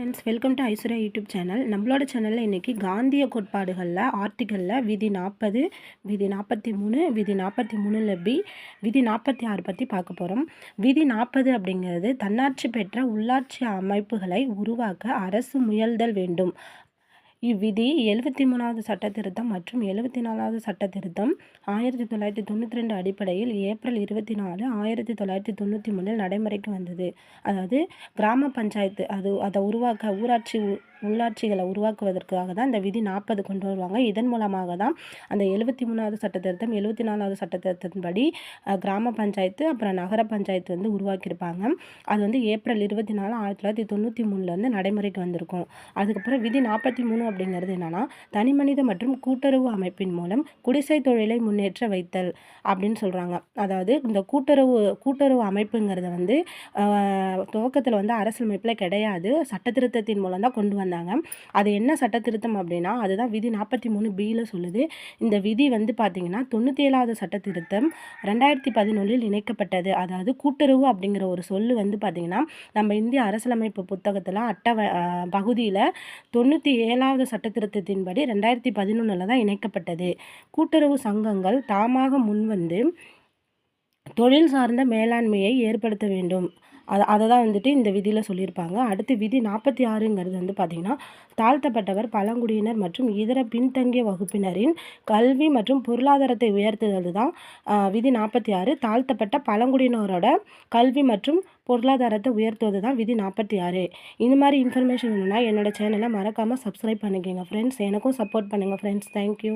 Friends, welcome to Aishwarya YouTube channel. நம்மளோட சேனலில் இன்றைக்கி காந்திய கோட்பாடுகளில் ஆர்டிக்கலில் விதி 40, விதி 43, விதி 43 பி, விதி 46 பற்றி பார்க்க போகிறோம். விதி 40 அப்படிங்கிறது தன்னாட்சி பெற்ற உள்ளாட்சி அமைப்புகளை உருவாக்க அரசு முயல்தல் வேண்டும். இவ்விதி 73வது சட்ட திருத்தம் மற்றும் 74வது சட்ட திருத்தம் 1992 அடிப்படையில் ஏப்ரல் 24, 1993 நடைமுறைக்கு வந்தது. அதாவது கிராம பஞ்சாயத்து அதை உருவாக்க உள்ளாட்சிகளை உருவாக்குவதற்காக தான் இந்த விதி 40 கொண்டு வருவாங்க. இதன் மூலமாக தான் அந்த 73வது சட்ட திருத்தம் 74வது சட்ட திருத்தத்தின்படி கிராம பஞ்சாயத்து அப்புறம் நகர பஞ்சாயத்து உருவாக்கியிருப்பாங்க. அது ஏப்ரல் 24, 1993 நடைமுறைக்கு வந்திருக்கும். அதுக்கப்புறம் விதி 43 அப்படிங்கிறது என்னன்னா, தனி மனித மற்றும் கூட்டுறவு அமைப்பின் மூலம் குடிசை தொழிலை முன்னேற்ற வைத்தல் அப்படின்னு சொல்கிறாங்க. அதாவது இந்த கூட்டுறவு அமைப்புங்கிறத துவக்கத்தில் அரசியலமைப்பில் கிடையாது, சட்ட திருத்தத்தின் மூலம் தான் கொண்டு வந்தாங்க. அது என்ன சட்ட திருத்தம் அப்படின்னா, அதுதான் விதி 43 பியில் சொல்லுது. இந்த விதி பார்த்திங்கன்னா 97வது சட்ட திருத்தம் 2011 இணைக்கப்பட்டது. அதாவது கூட்டுறவு அப்படிங்கிற ஒரு சொல்லு பார்த்திங்கன்னா நம்ம இந்திய அரசியலமைப்பு புத்தகத்தில் பகுதியில் 97வது சட்ட திருத்தத்தின்படி 2011 தான் இணைக்கப்பட்டது. கூட்டுறவு சங்கங்கள் தாமாக முன்வந்து தொழில் சார்ந்த மேலாண்மையை ஏற்படுத்த வேண்டும். அதை தான் இந்த விதியில் சொல்லியிருப்பாங்க. அடுத்து விதி 46ங்கிறது பார்த்திங்கன்னா, தாழ்த்தப்பட்டவர், பழங்குடியினர் மற்றும் இதர பின்தங்கிய வகுப்பினரின் கல்வி மற்றும் பொருளாதாரத்தை உயர்த்துவது தான் விதி 46. தாழ்த்தப்பட்ட பழங்குடியினரோட கல்வி மற்றும் பொருளாதாரத்தை உயர்த்துவது தான் விதி 46. இந்த மாதிரி இன்ஃபர்மேஷன் வேணும்னா என்னோடய சேனலை மறக்காமல் சப்ஸ்கிரைப் பண்ணிக்கோங்க ஃப்ரெண்ட்ஸ். எனக்கும் சப்போர்ட் பண்ணுங்கள் ஃப்ரெண்ட்ஸ். தேங்க்யூ.